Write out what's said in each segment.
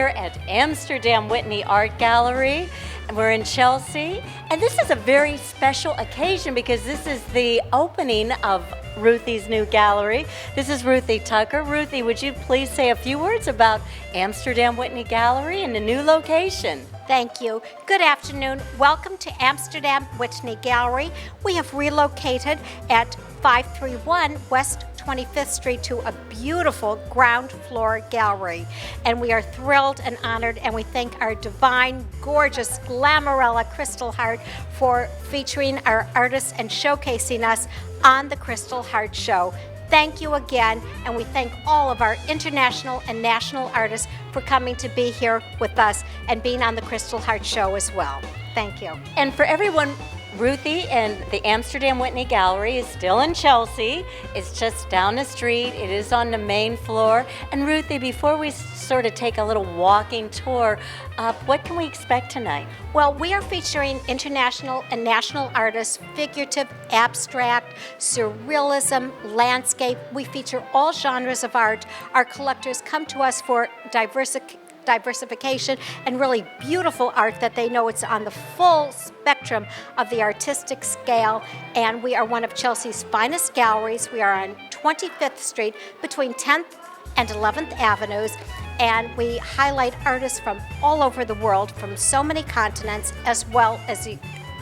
here at Amsterdam Whitney Art Gallery. And we're in Chelsea. And this is a very special occasion because this is the opening of Ruthie's new gallery. This is Ruthie Tucker. Ruthie, would you please say a few words about Amsterdam Whitney Gallery and the new location? Thank you. Good afternoon. Welcome to Amsterdam Whitney Gallery. We have relocated at 531 West 25th Street to a beautiful ground floor gallery. And we are thrilled and honored, and we thank our divine, gorgeous Glamorella Kristal Hart for featuring our artists and showcasing us on the Kristal Hart Show. Thank you again, and we thank all of our international and national artists for coming to be here with us and being on the Kristal Hart Show as well. Thank you. And for everyone, Ruthie and the Amsterdam Whitney Gallery is still in Chelsea. It's just down the street. It is on the main floor. And Ruthie, before we sort of take a little walking tour, what can we expect tonight? Well, we are featuring international and national artists, figurative, abstract, surrealism, landscape. We feature all genres of art. Our collectors come to us for diversification and really beautiful art that they know it's on the full spectrum of the artistic scale. And we are one of Chelsea's finest galleries. We are on 25th Street between 10th and 11th Avenues, and we highlight artists from all over the world, from so many continents, as well as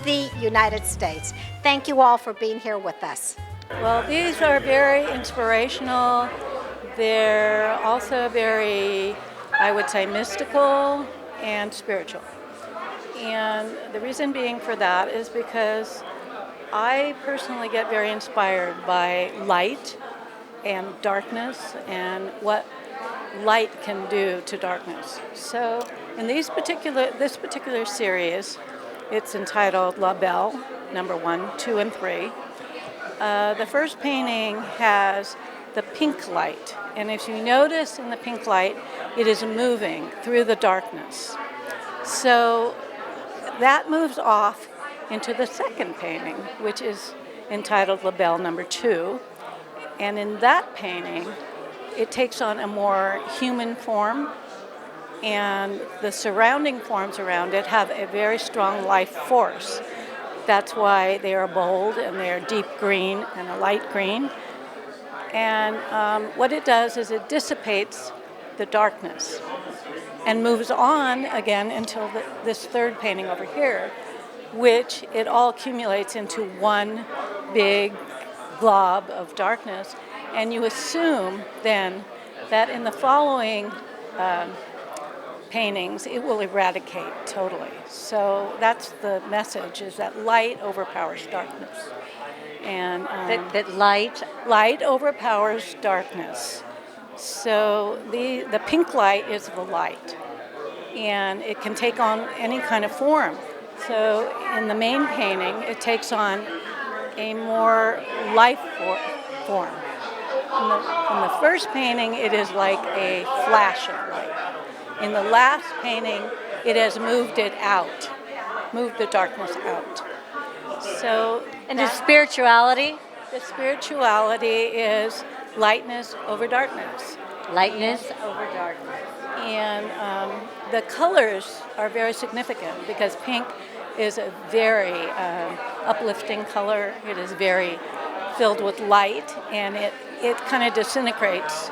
the United States. Thank you all for being here with us. Well, these are very inspirational. They're also very, I would say, mystical and spiritual. And the reason being for that is because I personally get very inspired by light and darkness and what light can do to darkness. So in this particular series, it's entitled La Belle, number 1, 2, and 3. The first painting has the pink light. And if you notice in the pink light, it is moving through the darkness. So that moves off into the second painting, which is entitled La Belle number 2. And in that painting, it takes on a more human form, and the surrounding forms around it have a very strong life force. That's why they are bold, and they are deep green and a light green. And what it does is it dissipates the darkness and moves on again until this third painting over here, which it all accumulates into one big glob of darkness. And you assume then that in the following paintings it will eradicate totally. So that's the message, is that light overpowers darkness. And that light overpowers darkness. So the pink light is the light, and it can take on any kind of form. So in the main painting, it takes on a more life form. In the first painting, it is like a flash of light. In the last painting, it has moved it out, moved the darkness out. So, and the spirituality? The spirituality is lightness over darkness. Lightness over darkness. And the colors are very significant because pink is a very uplifting color. It is very filled with light, and it kind of disintegrates.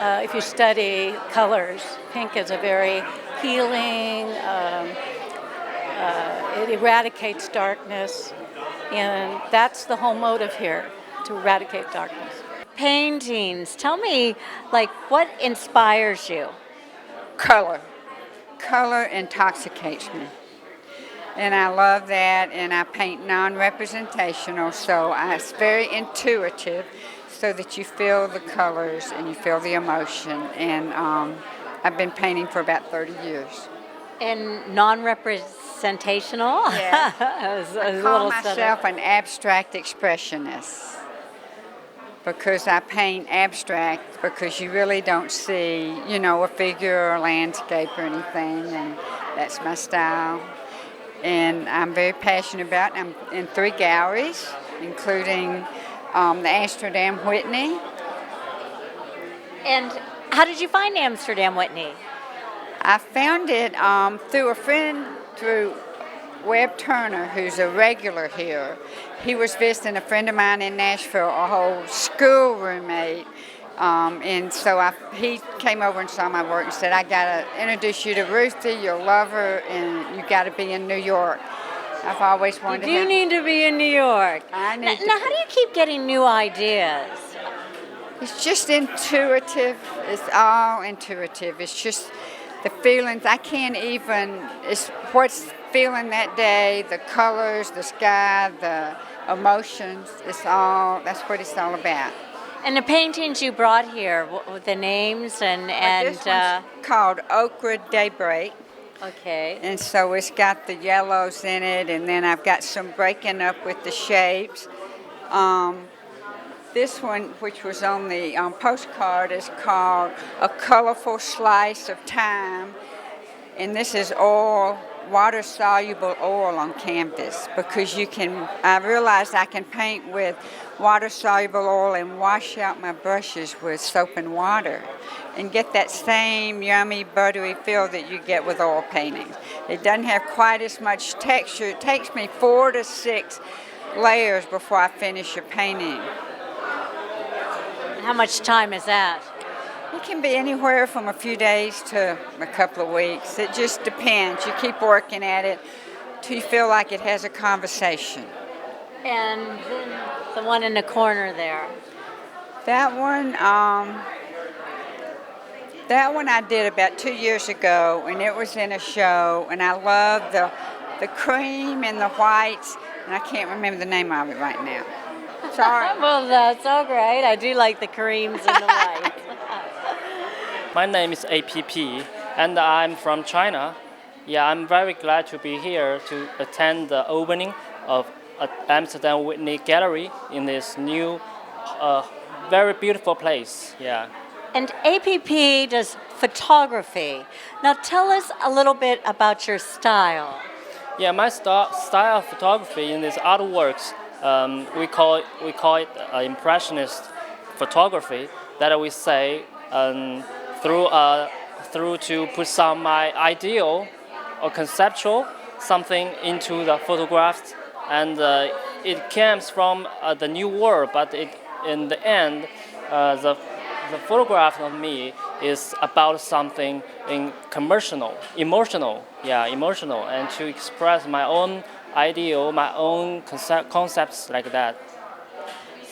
If you study colors, pink is a very healing, it eradicates darkness. And that's the whole motive here, to eradicate darkness. Paintings. Tell me, what inspires you? Color. Color intoxicates me. And I love that, and I paint non-representational, so it's very intuitive, so that you feel the colors and you feel the emotion. And I've been painting for about 30 years. And non-representational? Yeah. I call myself an abstract expressionist because I paint abstract because you really don't see, a figure or a landscape or anything, and that's my style. And I'm very passionate about it. I'm in 3 galleries, including the Amsterdam Whitney. And how did you find Amsterdam Whitney? I found it through a friend, through Webb Turner, who's a regular here. He was visiting a friend of mine in Nashville, a whole school roommate. And so he came over and saw my work and said, I got to introduce you to Ruthie, you'll love her, and you got to be in New York. I've always wanted You do need to be in New York. I need Now, how do you keep getting new ideas? It's just intuitive. It's all intuitive. It's just the feelings. I can't even, it's what's feeling that day, the colors, the sky, the emotions. It's all, that's what it's all about. And the paintings you brought here, with the names and This one's called Okra Daybreak. okay. And so it's got the yellows in it, and then I've got some breaking up with the shapes. This one, which was on the postcard, is called A Colorful Slice of Time. And this is oil, water-soluble oil on canvas, because I realized I can paint with water-soluble oil and wash out my brushes with soap and water and get that same yummy, buttery feel that you get with oil paintings. It doesn't have quite as much texture. It takes me 4 to 6 layers before I finish a painting. How much time is that? It can be anywhere from a few days to a couple of weeks. It just depends. You keep working at it till you feel like it has a conversation. And then the one in the corner there. That one I did about 2 years ago, and it was in a show, and I love the cream and the whites, and I can't remember the name of it right now. Sorry. Well, that's all right. I do like the creams and the whites. My name is APP, and I'm from China. Yeah, I'm very glad to be here to attend the opening of Amsterdam Whitney Gallery in this new, very beautiful place. Yeah. And APP does photography. Now tell us a little bit about your style. Yeah, my style of photography in these artworks, we call it impressionist photography. That we say through to put some my ideal or conceptual something into the photographs, and it comes from the new world. But in the end, the photograph of me is about something emotional, and to express my own ideal, my own concepts like that.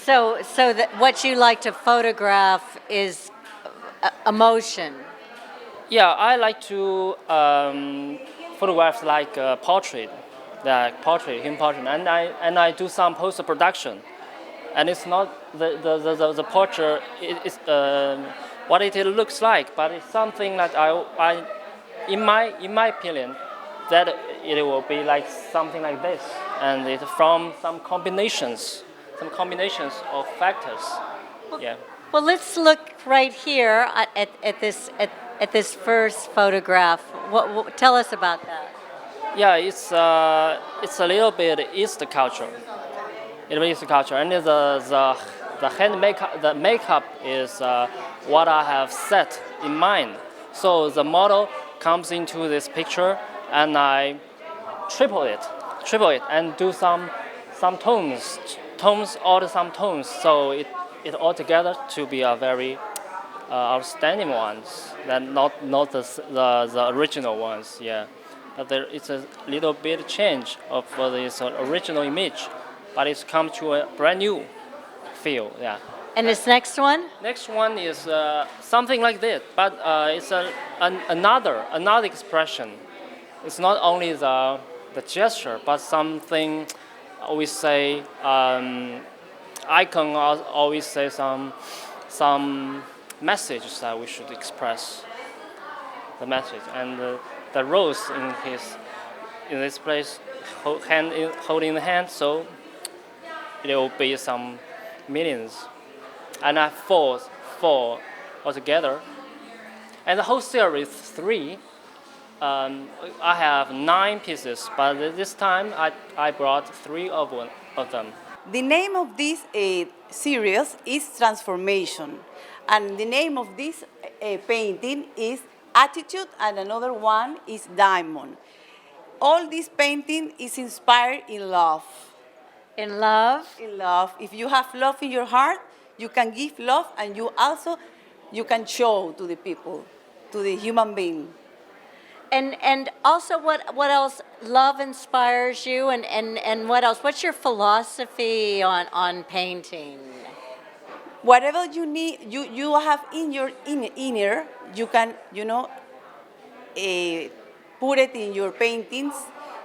So that what you like to photograph is emotion. Yeah, I like to photograph like portrait, human portrait, and I do some post production, and it's not the portrait is what it looks like, but it's something that I in my opinion that it will be like something like this, and it's from some combinations of factors. Yeah. Well, let's look right here at this first photograph. Tell us about that. Yeah, it's a little bit East culture. It is culture, and the hand makeup, the makeup is what I have set in mind. So the model comes into this picture, and I triple it, and do some tones, order some tones. So it altogether to be a very outstanding ones, than not the original ones. Yeah, but it's a little bit change of this original image, but it's come to a brand new feel. Yeah. And this next one? Next one is something like this, but it's another expression. It's not only the gesture, but something we say. Icon always say some messages that we should express. The message, and the rose in this place, holding the hand, so it will be some meanings. And I four altogether. And the whole series 3, I have 9 pieces, but this time I brought 3 of them. The name of this series is Transformation, and the name of this painting is attitude, and another one is diamond. All this painting is inspired in love. In love? In love. If you have love in your heart, you can give love, and you can show to the people, to the human being. And also, what else? Love inspires you, and what else? What's your philosophy on painting? Whatever you need, you have in your inner, you can, put it in your paintings.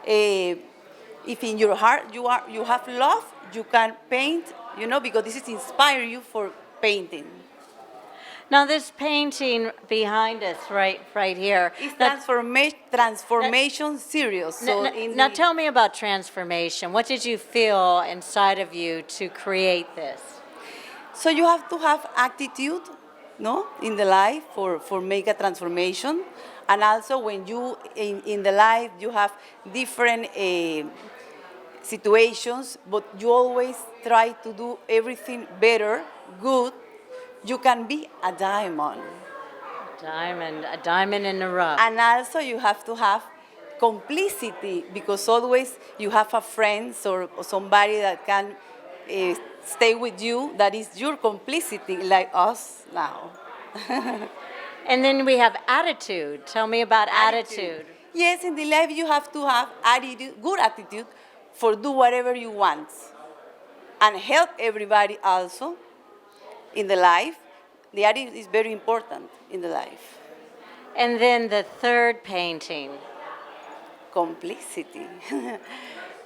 If in your heart you have love, you can paint, because this is inspire you for painting. Now, this painting behind us, right here. It's transformation series. So Now, tell me about transformation. What did you feel inside of you to create this? So you have to have attitude, in the life for make a transformation, and also when you in the life you have different situations, but you always try to do everything better, good. You can be a diamond. A diamond in the rough. And also you have to have complicity, because always you have a friend or somebody that can stay with you, that is your complicity, like us now. And then we have attitude. Tell me about attitude. Yes, in the life you have to have attitude, good attitude, for do whatever you want. And help everybody also in the life. The attitude is very important in the life. And then the third painting. Complicity.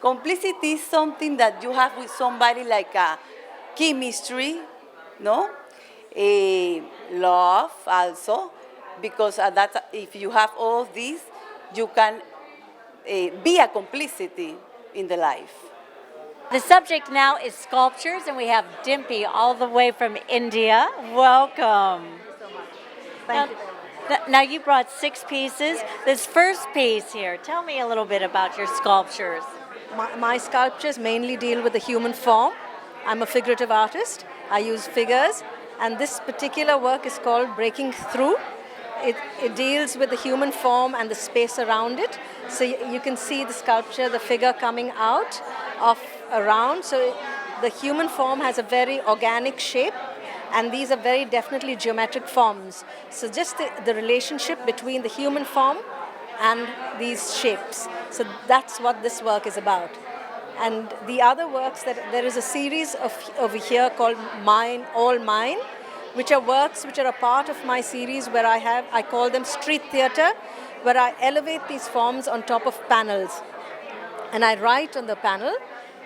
Complicity is something that you have with somebody, like a chemistry, love also, because if you have all these, you can be a complicity in the life. The subject now is sculptures, and we have Dimpy all the way from India. Welcome. Thank you. Now you brought 6 pieces. This first piece here, tell me a little bit about your sculptures. My sculptures mainly deal with the human form. I'm a figurative artist. I use figures, and this particular work is called Breaking Through. It deals with the human form and the space around it. So you can see the sculpture, the figure coming out of around. So the human form has a very organic shape, and these are very definitely geometric forms. So just the relationship between the human form and these shapes. So that's what this work is about. And the other works, there is a series over here called All Mine, which are works which are a part of my series where I call them street theater, where I elevate these forms on top of panels. And I write on the panel,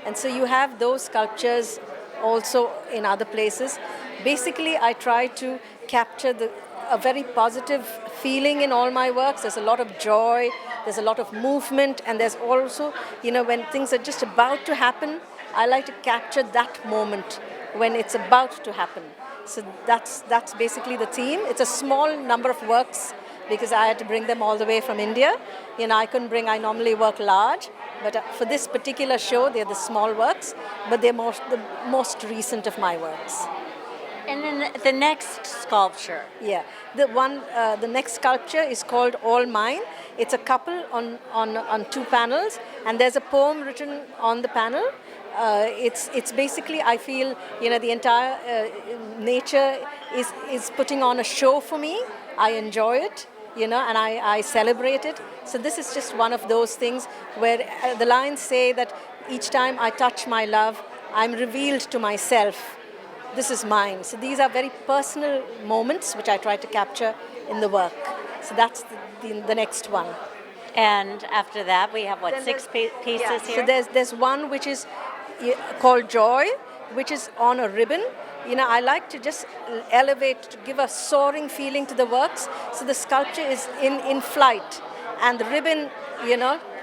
and so you have those sculptures also in other places. Basically, I try to capture a very positive feeling in all my works. There's a lot of joy, there's a lot of movement, and there's also, when things are just about to happen, I like to capture that moment when it's about to happen. So that's basically the theme. It's a small number of works because I had to bring them all the way from India. I normally work large, but for this particular show, they're the small works, but they're the most recent of my works. And then the next sculpture. Yeah, the next sculpture is called All Mine. It's a couple on 2 panels, and there's a poem written on the panel. It's basically, I feel, the entire nature is putting on a show for me. I enjoy it, and I celebrate it. So this is just one of those things where the lines say that each time I touch my love, I'm revealed to myself. This is mine. So these are very personal moments which I try to capture in the work. So that's the next one. And after that, we have 6 pieces here? So there's one which is called Joy, which is on a ribbon. I like to just elevate, to give a soaring feeling to the works. So the sculpture is in flight, and the ribbon,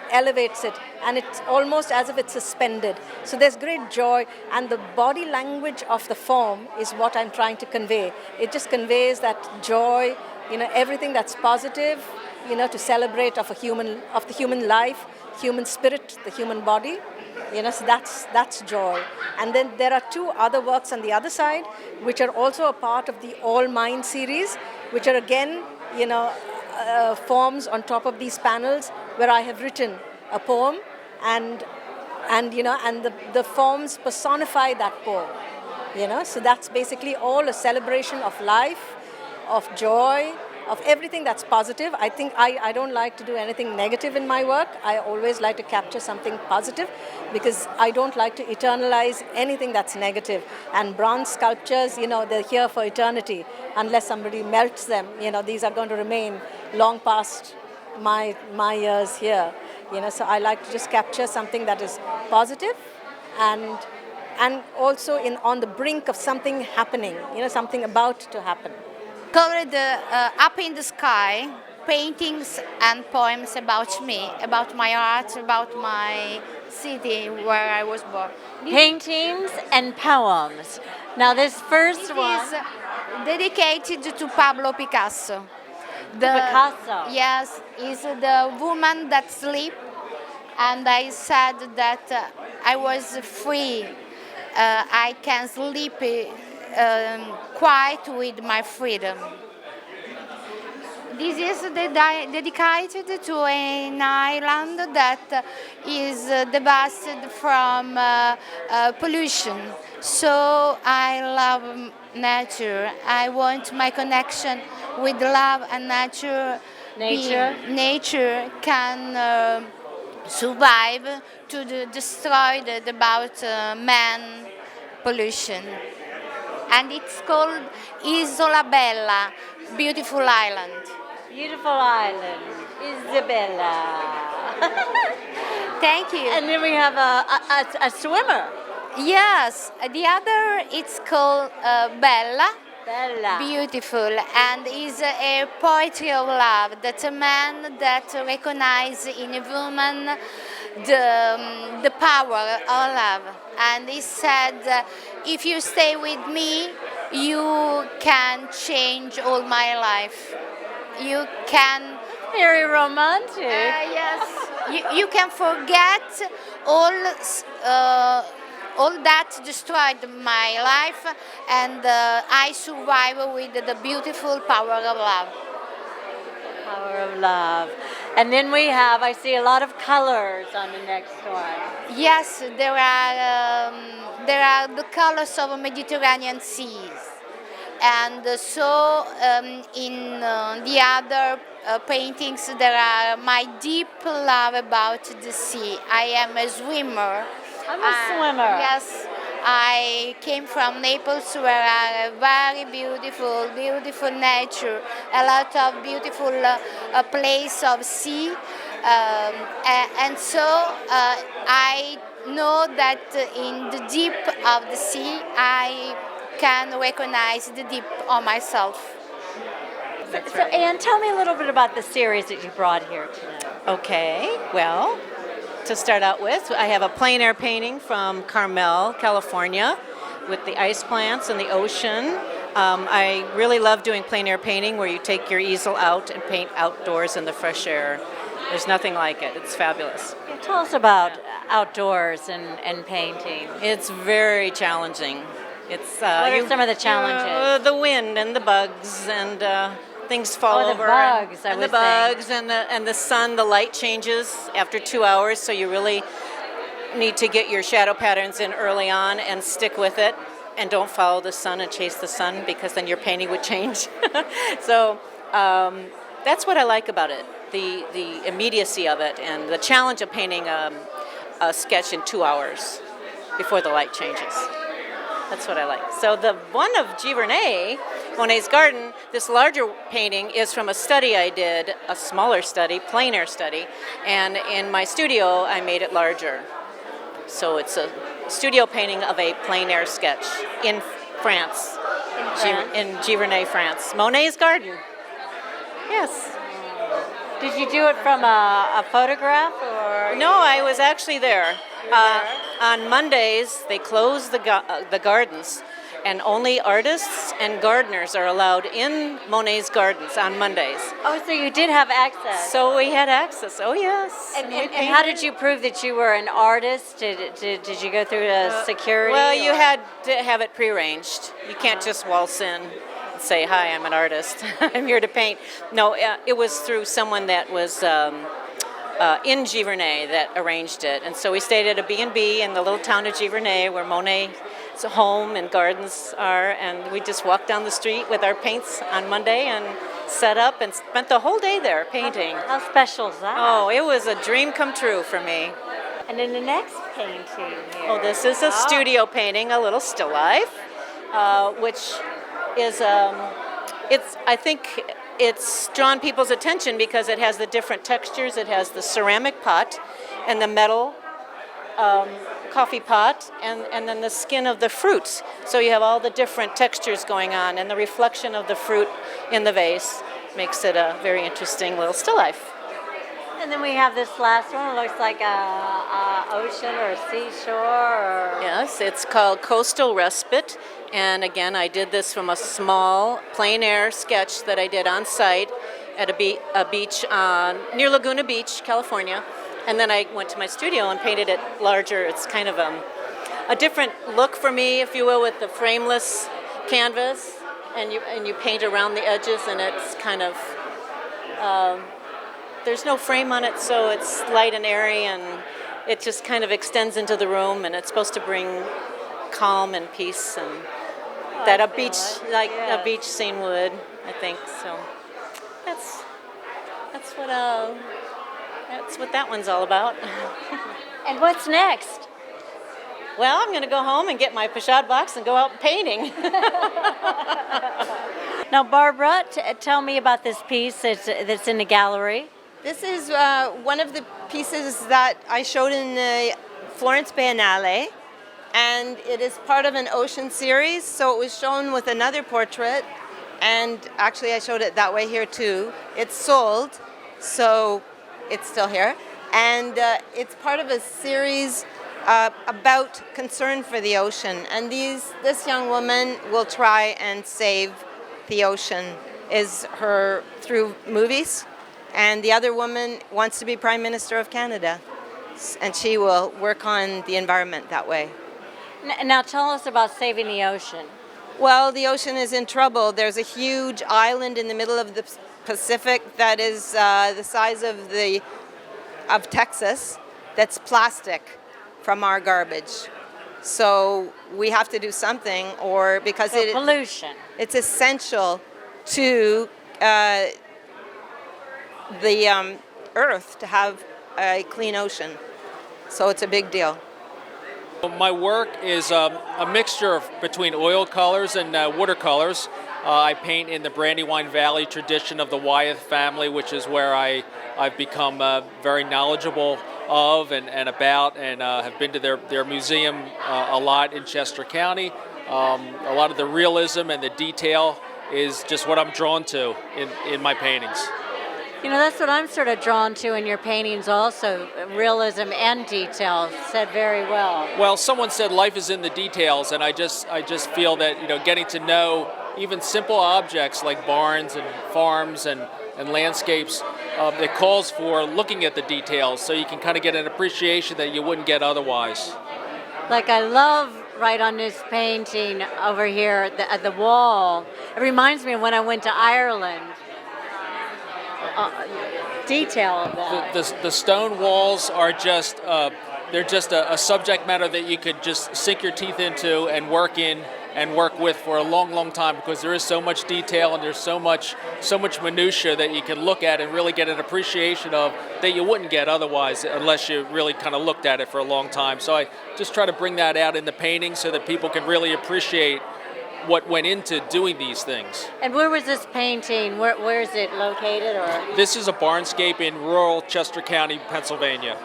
elevates it, and it's almost as if it's suspended. So there's great joy, and the body language of the form is what I'm trying to convey. It just conveys that joy, everything that's positive, to celebrate of the human life, human spirit, the human body. So that's joy. And then there are 2 other works on the other side, which are also a part of the All Mine series, which are again, forms on top of these panels where I have written a poem, and the forms personify that poem. So that's basically all a celebration of life, of joy, of everything that's positive. I think I don't like to do anything negative in my work. I always like to capture something positive because I don't like to eternalize anything that's negative. And bronze sculptures, they're here for eternity unless somebody melts them. These are going to remain long past my years here. So I like to just capture something that is positive and also on the brink of something happening, something about to happen. Colored up in the sky, paintings and poems about me, about my art, about my city where I was born. Paintings and poems. Now this first one is dedicated to Pablo Picasso. Picasso. Yes, is the woman that sleep, and I said that I was free. I can sleep quiet with my freedom. This is dedicated to an island that is devastated from pollution. So I love nature. I want my connection with love and nature. Nature can survive to destroy about man pollution. And it's called Isola Bella, beautiful island. Beautiful island, Isabella. Thank you. And then we have a swimmer. Yes, the other it's called Bella. Bella. Beautiful, and is a poetry of love. That's a man that recognizes in a woman the power of love. And he said, if you stay with me, you can change all my life. You can... Very romantic. Yes. You can forget all that destroyed my life, and I survive with the beautiful power of love. Power of love. And then we have, I see a lot of colors on the next one. Yes, there are the colors of Mediterranean seas. And so in the other paintings there are my deep love about the sea. I am a swimmer. I'm a swimmer. Yes, I came from Naples where are very beautiful nature, a lot of beautiful place of sea. And so I know that in the deep of the sea I can recognize the deep of myself. So Anne, tell me a little bit about the series that you brought here tonight. Okay, well, to start out with, I have a plein air painting from Carmel, California, with the ice plants and the ocean. I really love doing plein air painting where you take your easel out and paint outdoors in the fresh air. There's nothing like it. It's fabulous. Yeah, tell us about outdoors and painting. It's very challenging. It's what are some of the challenges? The wind and the bugs and things fall over. The bugs, and the bugs and the sun. The light changes after 2 hours, so you really need to get your shadow patterns in early on and stick with it, and don't follow the sun and chase the sun because then your painting would change. So that's what I like about it, the immediacy of it and the challenge of painting a sketch in 2 hours before the light changes. That's what I like. So the one of Giverny, Monet's Garden, this larger painting is from a study I did, a smaller study, plein air study, and in my studio I made it larger. So it's a studio painting of a plein air sketch in France, in Giverny, France. Monet's Garden. Yes. Did you do it from a photograph or? No, I was actually there. On Mondays, they close the gardens, and only artists and gardeners are allowed in Monet's Gardens on Mondays. Oh, so you did have access. So we had access. Oh, yes. And how did you prove that you were an artist? Did you go through security? Well, you had to have it prearranged. You can't just waltz in. say, hi, I'm an artist. I'm here to paint. No, it was through someone that was in Giverny that arranged it. And so we stayed at a B&B in the little town of Giverny where Monet's home and gardens are. And we just walked down the street with our paints on Monday and set up and spent the whole day there painting. How special is that? Oh, it was a dream come true for me. And then the next painting here. Oh, this is a studio painting, a little still life, which is, I think it's drawn people's attention because it has the different textures. It has the ceramic pot and the metal coffee pot and then the skin of the fruits. So you have all the different textures going on, and the reflection of the fruit in the vase makes it a very interesting little still life. And then we have this last one. It looks like a ocean or a seashore. Or... Yes, it's called Coastal Respite. And again, I did this from a small plein air sketch that I did on site at a beach near Laguna Beach, California. And then I went to my studio and painted it larger. It's kind of a different look for me, if you will, with the frameless canvas. And you paint around the edges, and it's kind of... there's no frame on it, so it's light and airy, and it just kind of extends into the room, and it's supposed to bring calm and peace, and that a beach, like a beach scene would, I think. So that's what that one's all about. And what's next? Well, I'm going to go home and get my pochade box and go out painting. Now, Barbara, tell me about this piece that's in the gallery. This is one of the pieces that I showed in the Florence Biennale, and it is part of an ocean series, so it was shown with another portrait, and actually I showed it that way here too. It's sold, so it's still here, and it's part of a series about concern for the ocean, and this young woman will try and save the ocean through movies. And the other woman wants to be Prime Minister of Canada, and she will work on the environment that way. Now tell us about saving the ocean. Well, the ocean is in trouble. There's a huge island in the middle of the Pacific that is the size of Texas that's plastic from our garbage. So we have to do something, or because pollution. It's essential to the earth to have a clean ocean. So it's a big deal. My work is a mixture between oil colors and watercolors. I paint in the Brandywine Valley tradition of the Wyeth family, which is where I've become very knowledgeable of and about, and have been to their museum a lot in Chester County. A lot of the realism and the detail is just what I'm drawn to in my paintings. You know, that's what I'm sort of drawn to in your paintings also, realism and detail, said very well. Well, someone said life is in the details, and I just feel that, you know, getting to know even simple objects like barns and farms and landscapes, it calls for looking at the details so you can kind of get an appreciation that you wouldn't get otherwise. Like I love right on this painting over here at the wall. It reminds me of when I went to Ireland. Detail of that. The stone walls are just they're just a subject matter that you could just sink your teeth into and work with for a long time, because there is so much detail and there's so much minutia that you can look at and really get an appreciation of that you wouldn't get otherwise unless you really kind of looked at it for a long time. So I just try to bring that out in the painting so that people can really appreciate what went into doing these things. And where was this painting? Where is it located? Or this is a barnscape in rural Chester County, Pennsylvania,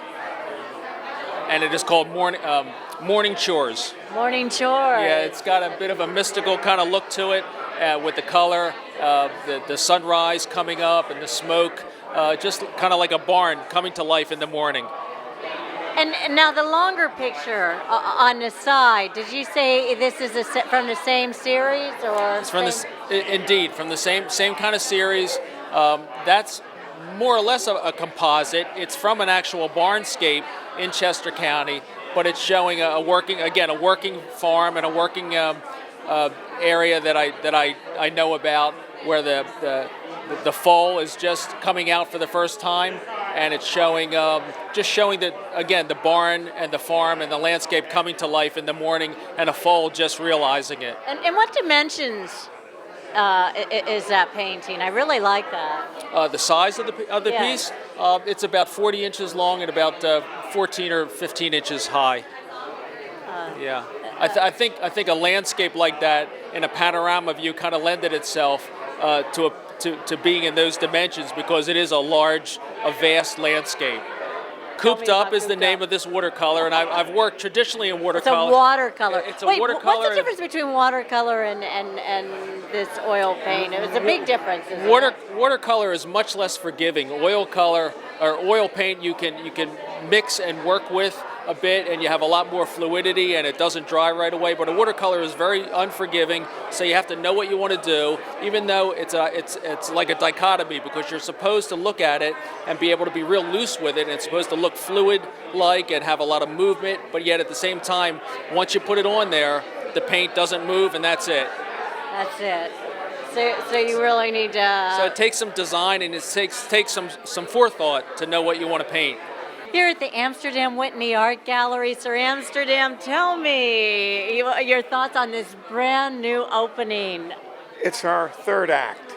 and it is called Morning Chores. Morning Chores. Yeah, it's got a bit of a mystical kind of look to it, with the color, the sunrise coming up and the smoke, just kind of like a barn coming to life in the morning. And now the longer picture on the side, did you say this is from the same series? Or it's from indeed, from the same kind of series. That's more or less a composite. It's from an actual barnscape in Chester County, but it's showing a working farm and a working area that I know about, where the fall is just coming out for the first time, and it's showing that, again, the barn and the farm and the landscape coming to life in the morning, and a fall just realizing it. And what dimensions is that painting? I really like that. The size of the piece, it's about 40 inches long and about 14 or 15 inches high. Yeah, I think a landscape like that in a panorama view kind of lended itself to being in those dimensions, because it is a vast landscape. Cooped Up is the name of this watercolor, and I've worked traditionally in watercolor. It's a watercolor. It's a Wait, watercolor. what's the difference between watercolor and this oil paint? It was a big difference. Isn't it? Watercolor is much less forgiving. Oil color or oil paint you can mix and work with a bit, and you have a lot more fluidity, and it doesn't dry right away. But a watercolor is very unforgiving, so you have to know what you want to do, even though it's like a dichotomy, because you're supposed to look at it and be able to be real loose with it, and it's supposed to look fluid-like and have a lot of movement, but yet at the same time, once you put it on there, the paint doesn't move, and that's it. That's it. So you really need to... So it takes some design, and it takes some forethought to know what you want to paint. Here at the Amsterdam Whitney Art Gallery, Sir Amsterdam, tell me your thoughts on this brand new opening. It's our third act,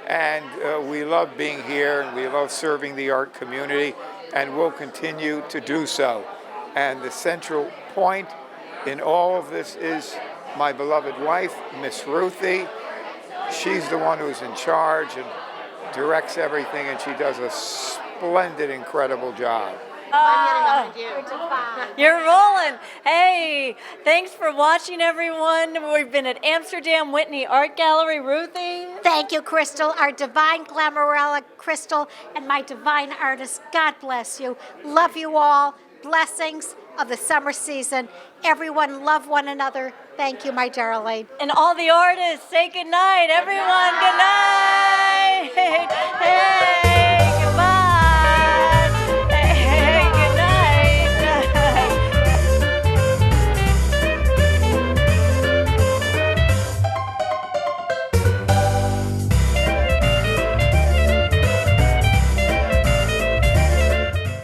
and we love being here, and we love serving the art community, and we'll continue to do so. And the central point in all of this is my beloved wife, Miss Ruthie. She's the one who's in charge and directs everything, and she does a splendid, incredible job. You're rolling. Hey, thanks for watching, everyone. We've been at Amsterdam Whitney Art Gallery. Ruthie? Thank you, Kristal, our divine glamourella, Kristal, and my divine artist. God bless you. Love you all. Blessings of the summer season. Everyone love one another. Thank you, my darling. And all the artists, say good night, everyone. Good night. Hey.